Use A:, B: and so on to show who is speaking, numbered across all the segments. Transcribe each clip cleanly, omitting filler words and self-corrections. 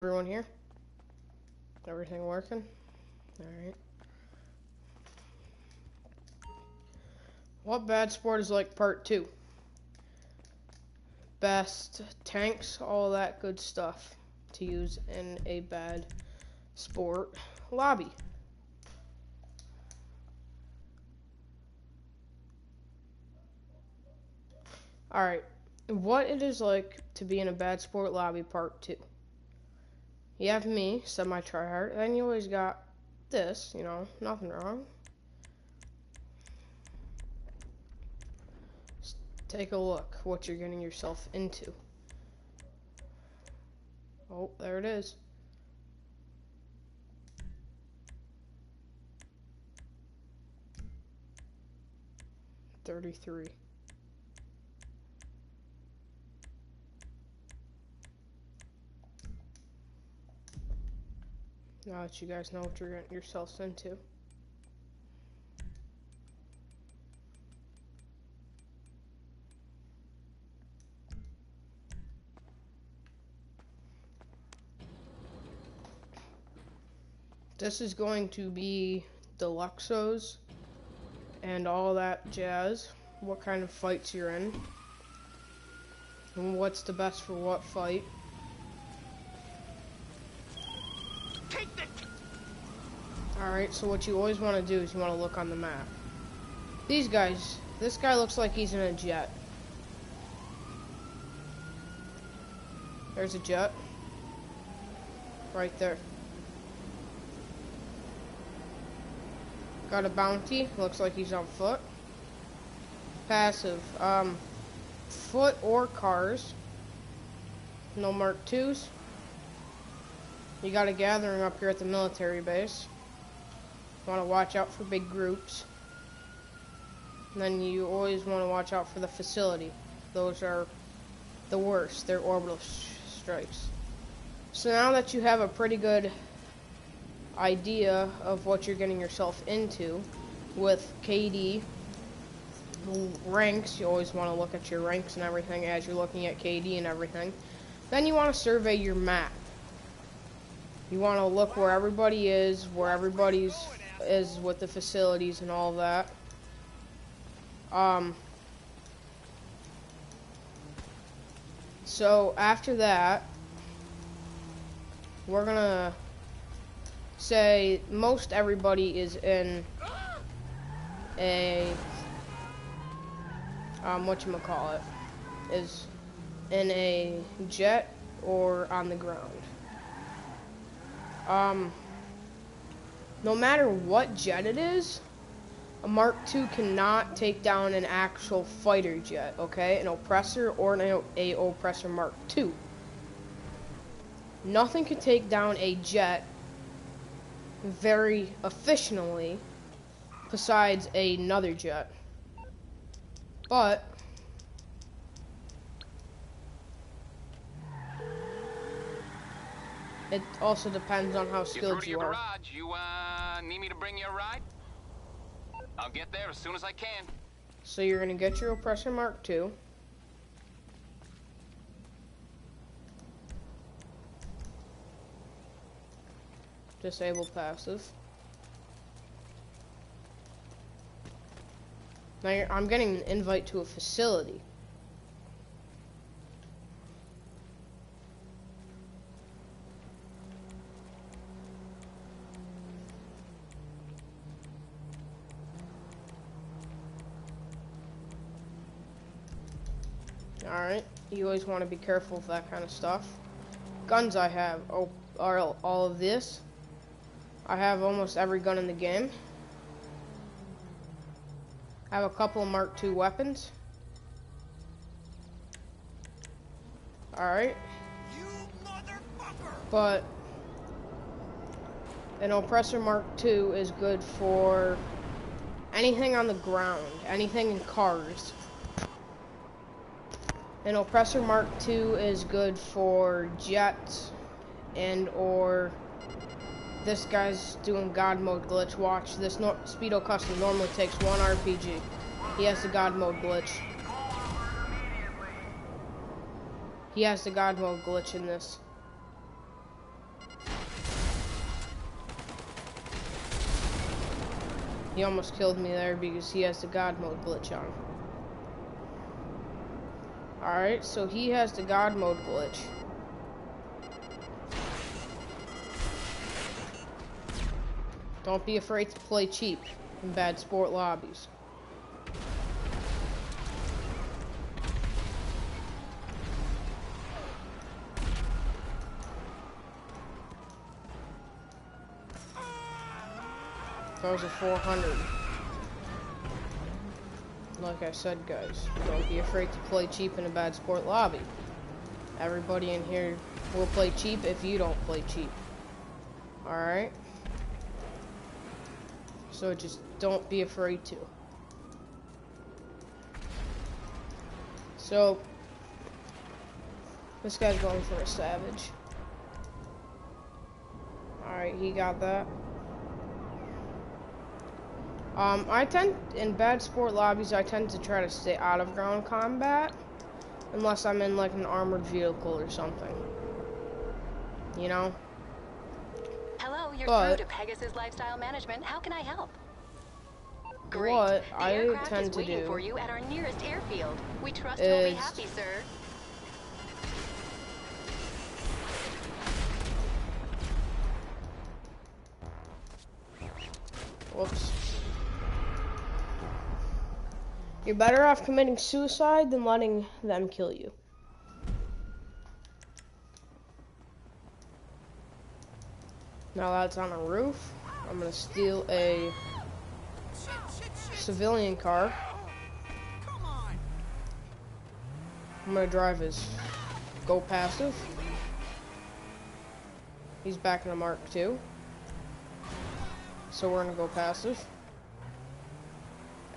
A: Everyone here? Everything working? Alright. What bad sport is like part 2? Best tanks, all that good stuff to use in a bad sport lobby. Alright. What it is like to be in a bad sport lobby part 2. You have me, semi-tryhard, and you always got this, nothing wrong. Just take a look what you're getting yourself into. Oh, there it is. $33. Now that you guys know what you're getting yourselves into. This is going to be Deluxos and all that jazz. What kind of fights you're in. And what's the best for what fight. Alright, so what you always want to do is you want to look on the map. These guys, this guy looks like he's in a jet. There's a jet. Right there. Got a bounty, looks like he's on foot. Passive, foot or cars. No Mark IIs. You got a gathering up here at the military base. Want to watch out for big groups. And then you always want to watch out for the facility. Those are the worst. They're orbital strikes. So now that you have a pretty good idea of what you're getting yourself into with KD ranks, you always want to look at your ranks and everything as you're looking at KD and everything. Then you want to survey your map. You want to look where everybody is with the facilities and all that. So after that, we're gonna say most everybody is in a whatchamacallit, is in a jet or on the ground. No matter what jet it is, a Mark II cannot take down an actual fighter jet, okay? An oppressor or an oppressor Mark II. Nothing can take down a jet very efficiently besides another jet. But it also depends on how skilled you are.
B: Garage. You need me to bring you a ride? I'll get there as soon as I can.
A: So you're gonna get your Oppressor Mark II. Disable passive. Now I'm getting an invite to a facility. Alright, you always want to be careful of that kind of stuff. Guns I have are all of this. I have almost every gun in the game. I have a couple of Mark II weapons. Alright. But an Oppressor Mark II is good for anything on the ground, anything in cars. An Oppressor Mark II is good for jets or this guy's doing God mode glitch. Watch, this Speedo Custom normally takes 1 RPG. He has the God mode glitch. He has the God mode glitch in this. He almost killed me there because he has the God mode glitch on. Alright, so he has the God mode glitch. Don't be afraid to play cheap in bad sport lobbies. That was a 400. Like I said, guys, don't be afraid to play cheap in a bad sport lobby. Everybody in here will play cheap if you don't play cheap. Alright? So just don't be afraid to. So, this guy's going for a savage. Alright, he got that. I tend, in bad sport lobbies, I tend to try to stay out of ground combat. Unless I'm in, like, an armored vehicle or something. You know?
C: Hello, you're through to Pegasus Lifestyle Management. How can I help? Great.
A: What
C: The
A: I
C: aircraft
A: tend
C: is
A: to
C: waiting
A: do
C: for you at our nearest airfield. We trust you'll be happy, sir.
A: Whoops. You're better off committing suicide than letting them kill you. Now that's on a roof. I'm gonna steal a civilian car. I'm gonna drive his go passive. He's back in a Mark II. So we're gonna go passive.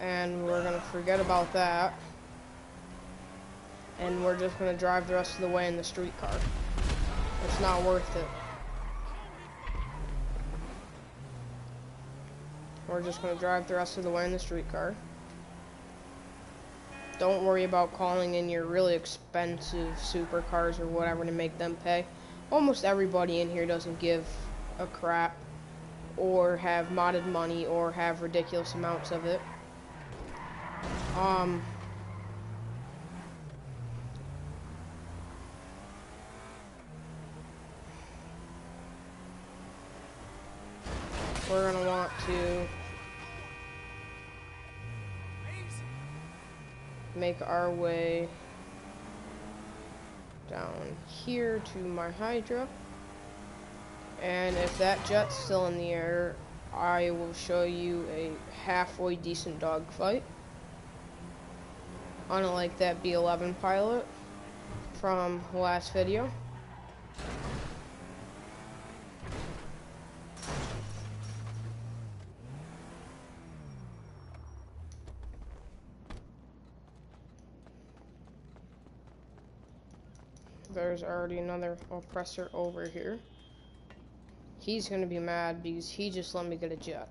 A: And we're gonna forget about that. And we're just gonna drive the rest of the way in the streetcar. It's not worth it. We're just gonna drive the rest of the way in the streetcar. Don't worry about calling in your really expensive supercars or whatever to make them pay. Almost everybody in here doesn't give a crap or have modded money or have ridiculous amounts of it. We're gonna want to make our way down here to my Hydra. And if that jet's still in the air, I will show you a halfway decent dogfight. Unlike that B-11 pilot from the last video. There's already another oppressor over here. He's gonna be mad because he just let me get a jet.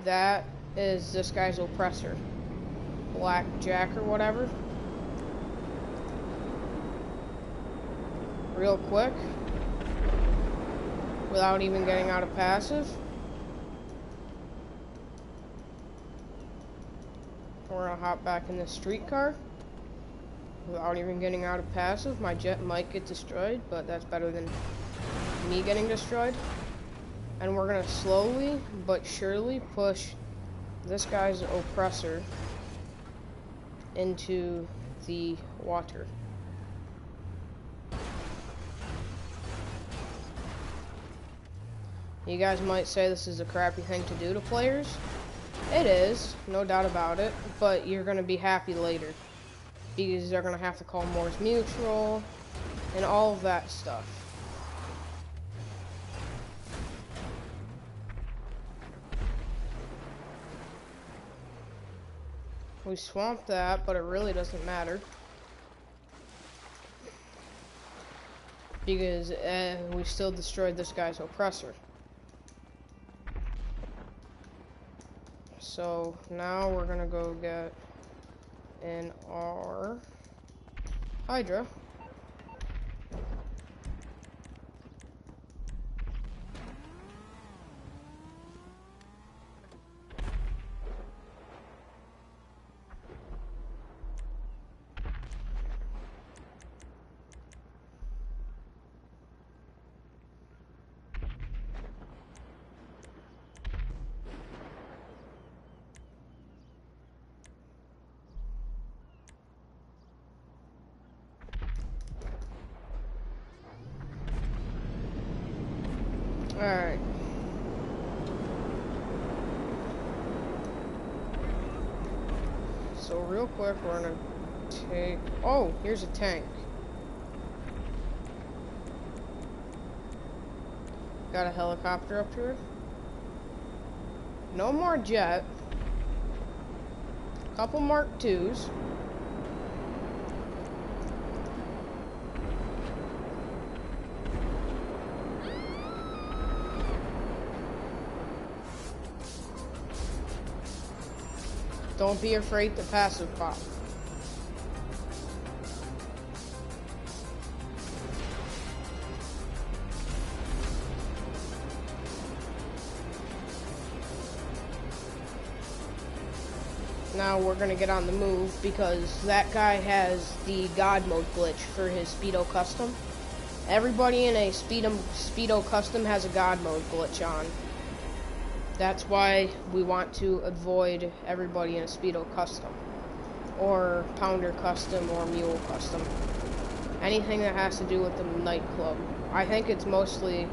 A: That is this guy's oppressor. Black Jack or whatever. Real quick. Without even getting out of passive. We're gonna hop back in this streetcar. Without even getting out of passive. My jet might get destroyed, but that's better than me getting destroyed. And we're gonna slowly but surely push this guy's oppressor into the water. You guys might say this is a crappy thing to do to players. It is, no doubt about it, but you're gonna be happy later. Because they're gonna have to call Mors Mutual and all of that stuff. We swamped that, but it really doesn't matter. Because we still destroyed this guy's oppressor. So now we're gonna go get in our Hydra. Alright. So real quick, we're gonna take... Oh, here's a tank. Got a helicopter up here. No more jet. Couple Mark IIs. Don't be afraid to passive pop. Now we're gonna get on the move because that guy has the God mode glitch for his Speedo Custom. Everybody in a Speedo Custom has a God mode glitch on. That's why we want to avoid everybody in a Speedo Custom, or Pounder Custom, or Mule Custom. Anything that has to do with the nightclub. I think it's mostly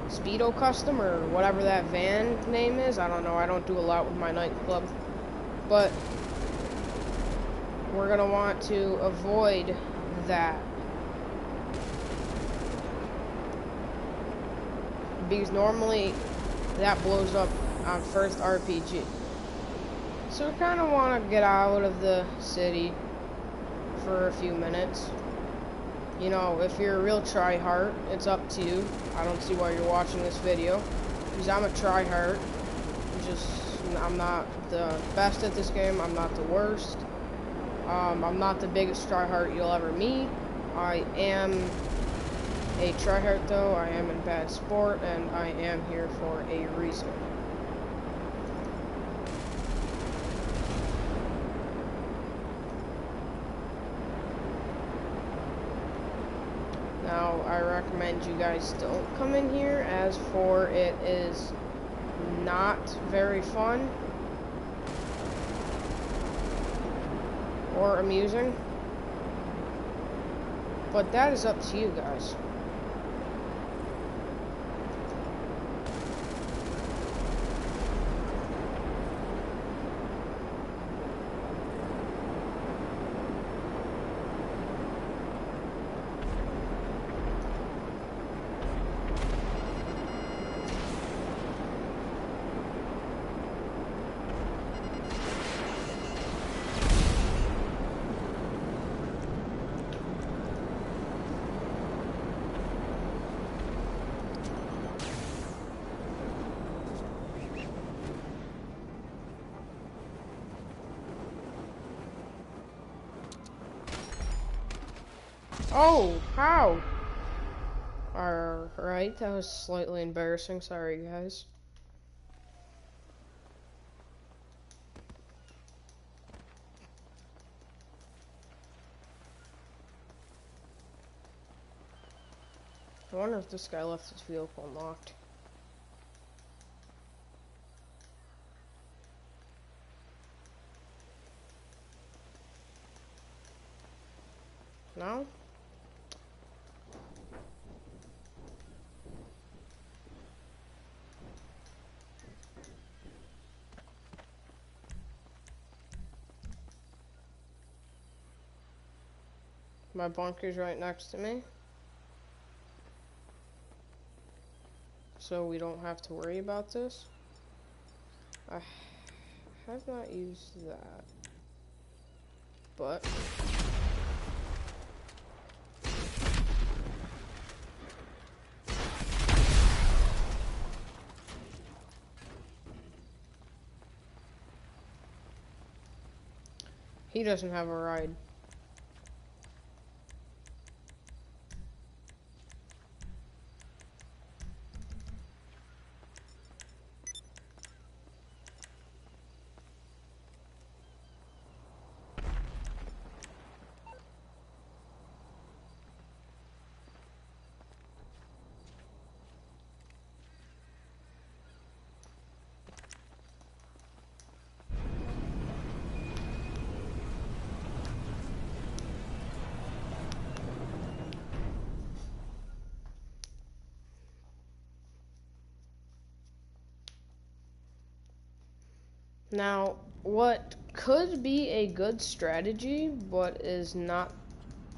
A: Speedo Custom, or whatever that van name is. I don't know, I don't do a lot with my nightclub. But we're gonna want to avoid that. Because normally that blows up on first RPG. So we kind of want to get out of the city for a few minutes. You know, if you're a real tryhard, it's up to you. I don't see why you're watching this video. Because I'm a tryhard. I'm not the best at this game. I'm not the worst. I'm not the biggest tryhard you'll ever meet. I am a tryhard though. I am in bad sport, and I am here for a reason. Now, I recommend you guys don't come in here, as for it is not very fun or amusing, but that is up to you guys. Oh, how? Alright, that was slightly embarrassing. Sorry, guys. I wonder if this guy left his vehicle unlocked. No? My bunker's right next to me, so we don't have to worry about this. I have not used that, but he doesn't have a ride. Now, what could be a good strategy, but is not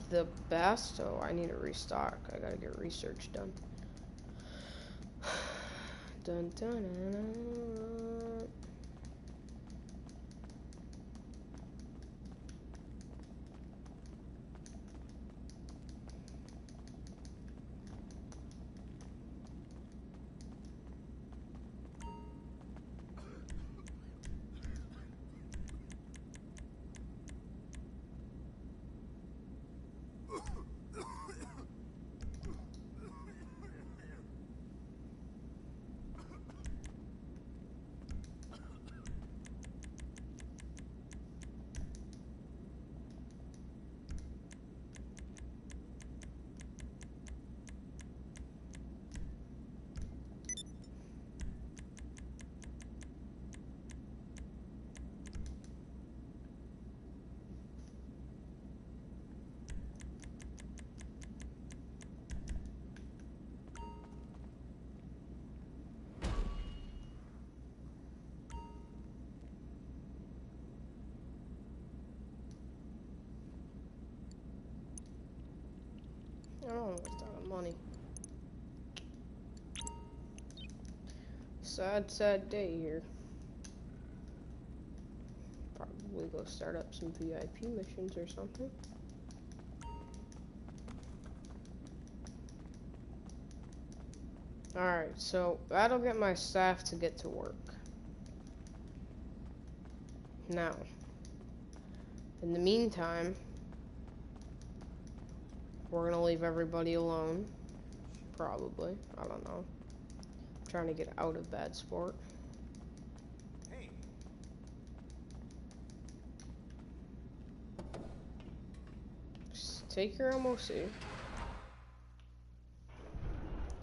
A: the best. Oh, I need to restock. I gotta get research done. Dun, dun, dun, dun. I don't want to waste all the money. Sad, sad day here. Probably go start up some VIP missions or something. Alright, so that'll get my staff to get to work. Now, in the meantime, we're gonna leave everybody alone. Probably. I don't know. I'm trying to get out of bad sport.
D: Hey.
A: Just take your MOC.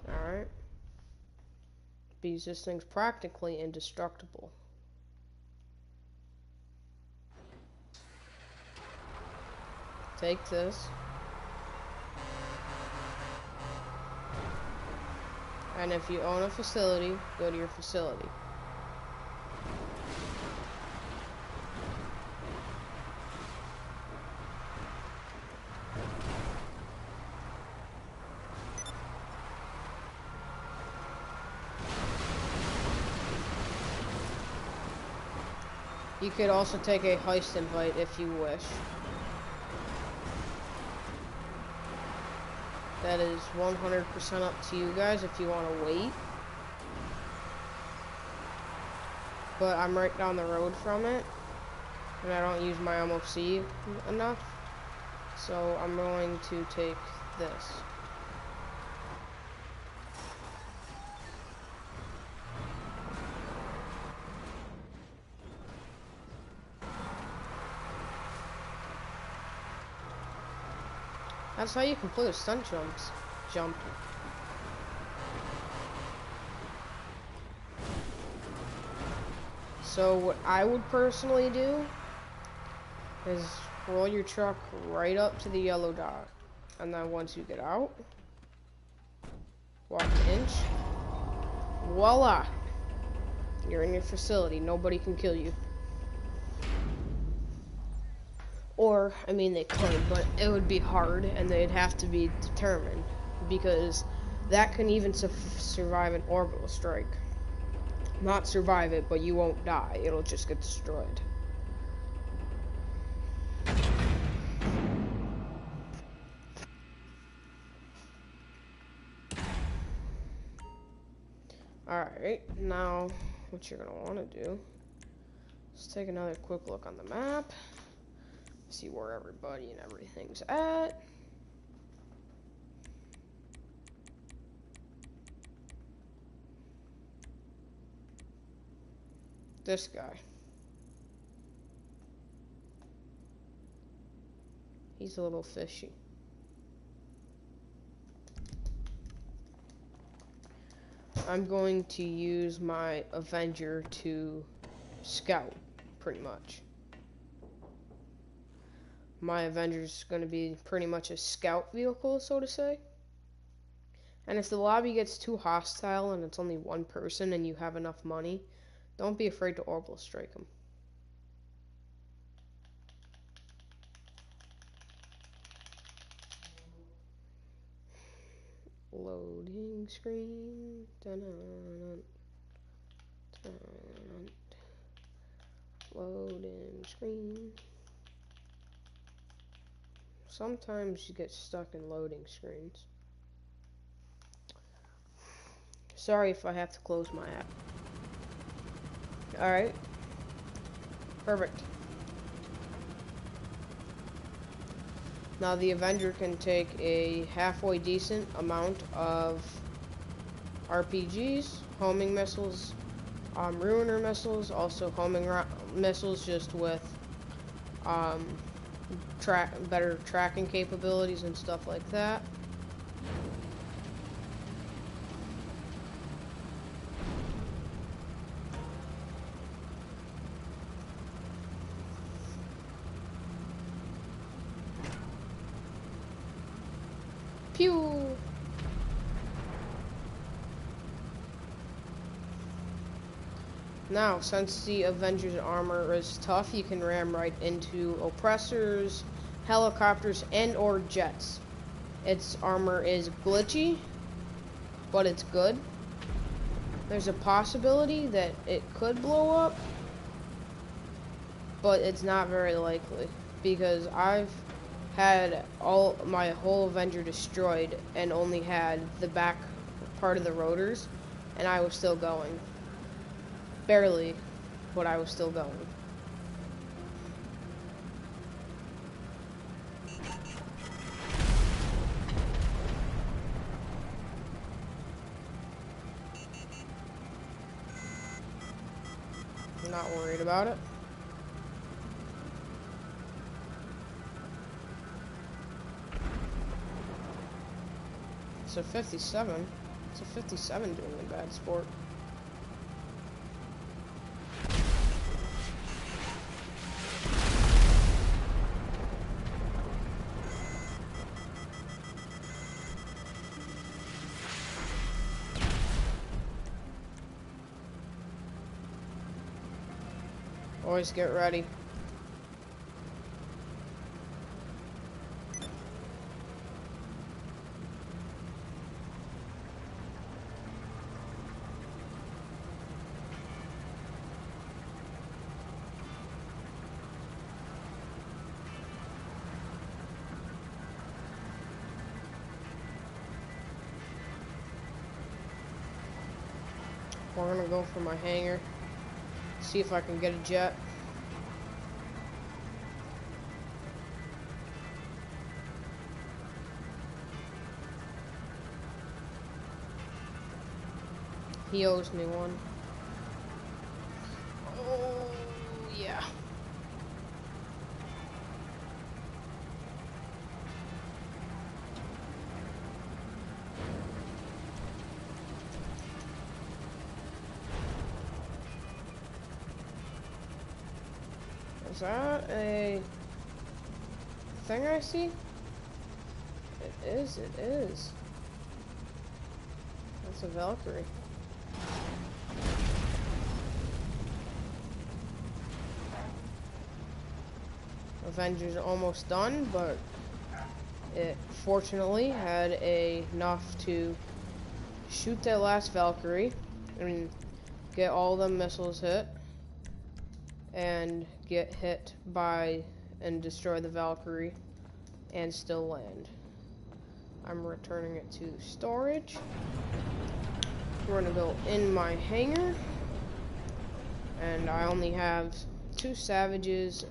A: Alright. Because this thing's practically indestructible. Take this. And if you own a facility, go to your facility. You could also take a heist invite if you wish. That is 100% up to you guys if you want to wait. But I'm right down the road from it, and I don't use my MOC enough, so I'm going to take this. That's how you complete a stunt jump. So what I would personally do is roll your truck right up to the yellow dot, and then once you get out, walk an inch, voila! You're in your facility. Nobody can kill you. Or, I mean, they could, but it would be hard, and they'd have to be determined, because that can even survive an orbital strike. Not survive it, but you won't die. It'll just get destroyed. Alright, now, what you're gonna want to do is take another quick look on the map. See where everybody and everything's at. This guy. He's a little fishy. I'm going to use my Avenger to scout, pretty much. My Avenger's going to be pretty much a scout vehicle, so to say. And if the lobby gets too hostile and it's only one person and you have enough money, don't be afraid to orbital strike them. Loading screen. Dun-dun-dun. Dun-dun-dun. Loading screen. Sometimes you get stuck in loading screens. Sorry if I have to close my app. Alright. Perfect. Now the Avenger can take a halfway decent amount of RPGs, homing missiles, ruiner missiles, also homing missiles just with better tracking capabilities and stuff like that. Pew! Now, since the Avenger's armor is tough, you can ram right into oppressors, helicopters, and or jets. Its armor is glitchy, but it's good. There's a possibility that it could blow up, but it's not very likely, because I've had my whole Avenger destroyed and only had the back part of the rotors, and I was still going. Barely, but I was still going. I'm not worried about it. It's a 57. It's a 57 doing a bad sport. Always get ready. We're gonna go for my hangar. See if I can get a jet. He owes me one. Oh, yeah. Is that a thing I see? It is, it is. That's a Valkyrie. Avenger's almost done, but it fortunately had enough to shoot that last Valkyrie and get all the missiles hit and get hit by and destroy the Valkyrie and still land. I'm returning it to storage. We're gonna go in my hangar, and I only have 2 Savages,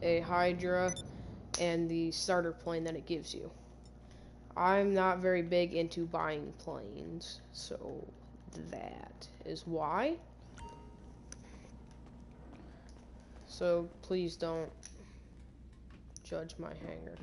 A: a Hydra, and the starter plane that it gives you. I'm not very big into buying planes, so that is why. So please don't judge my hangar.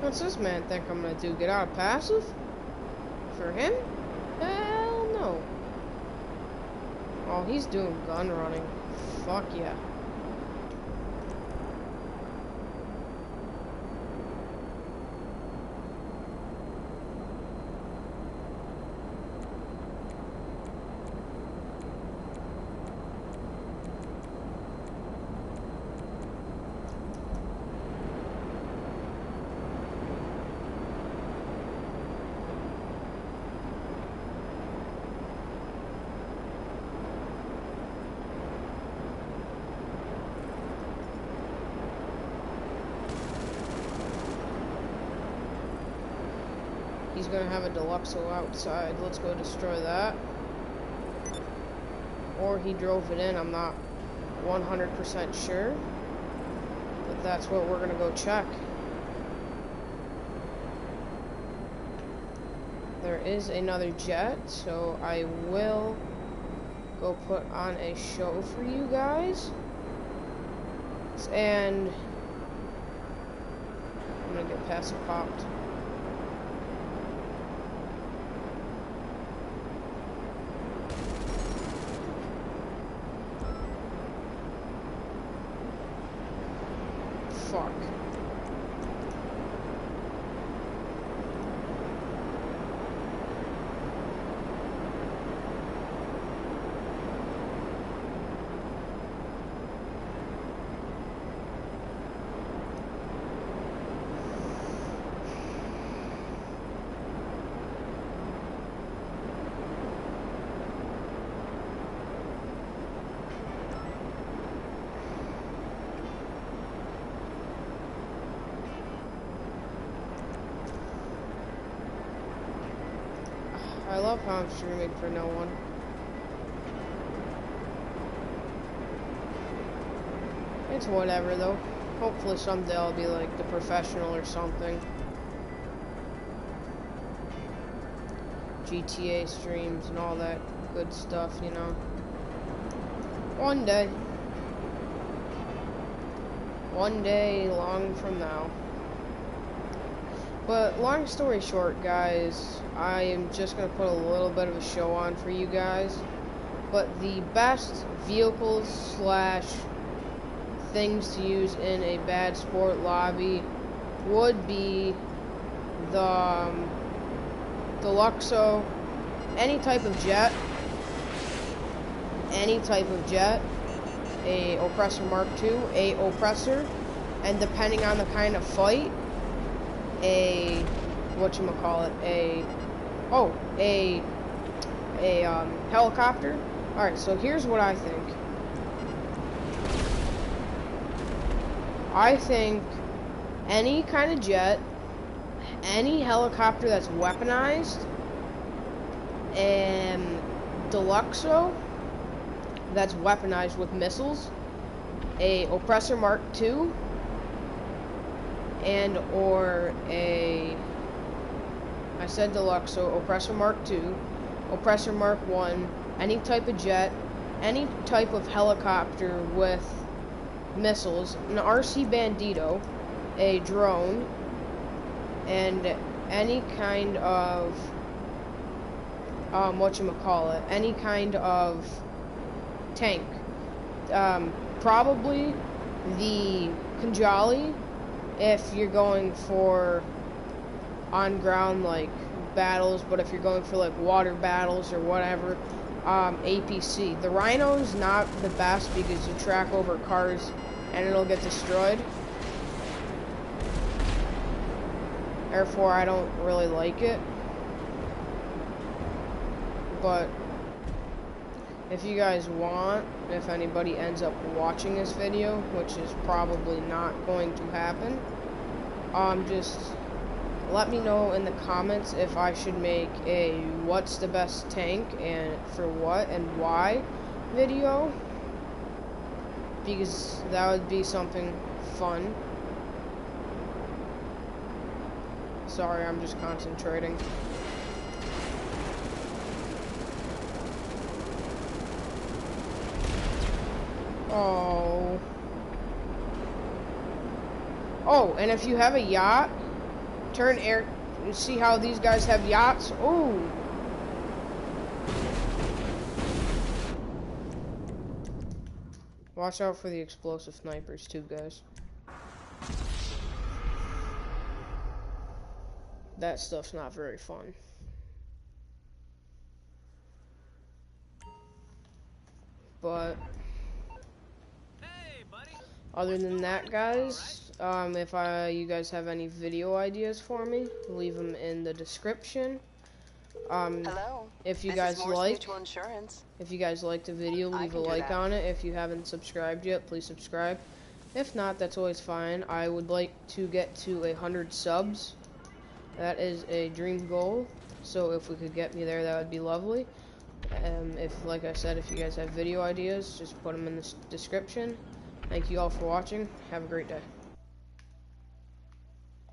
A: What's this man think I'm gonna do? Get out of passive? For him? Hell no. Oh, he's doing gun running. Fuck yeah. He's gonna have a Deluxo outside. Let's go destroy that. Or he drove it in, I'm not 100% sure. But that's what we're gonna go check. There is another jet, so I will go put on a show for you guys. And I'm gonna get passive popped. Fuck. I love how I'm streaming for no one. It's whatever though. Hopefully someday I'll be like the professional or something. GTA streams and all that good stuff, you know. One day. One day long from now. But long story short, guys, I am just going to put a little bit of a show on for you guys. But the best vehicles slash things to use in a bad sport lobby would be the Deluxo, any type of jet, a Oppressor Mark II, a Oppressor, and depending on the kind of fight, a helicopter. Alright, so here's what I think. I think any kind of jet, any helicopter that's weaponized, and Deluxo that's weaponized with missiles, a Oppressor Mark II, and or I said Deluxo, Oppressor Mark II, Oppressor Mark I, any type of jet, any type of helicopter with missiles, an RC Bandito, a drone, and any kind of any kind of tank. Probably the Khanjali, if you're going for on ground like battles, but if you're going for like water battles or whatever, APC. The Rhino's not the best because you track over cars and it'll get destroyed. Therefore, I don't really like it. But if you guys want, if anybody ends up watching this video, which is probably not going to happen, just let me know in the comments if I should make a what's the best tank and for what and why video, because that would be something fun. Sorry, I'm just concentrating. Oh. Oh, and if you have a yacht, turn You see how these guys have yachts? Ooh. Watch out for the explosive snipers too, guys. That stuff's not very fun. But other than that, guys, if you guys have any video ideas for me, leave them in the description.
C: Hello.
A: If you
C: This
A: guys
C: is Morse
A: like,
C: Mutual Insurance.
A: if you guys like the video,
C: I
A: leave a
C: can do
A: like
C: that.
A: on it. If you haven't subscribed yet, please subscribe. If not, that's always fine. I would like to get to 100 subs. That is a dream goal. So if we could get me there, that would be lovely. If, like I said, if you guys have video ideas, just put them in the description. Thank you all for watching. Have a great day.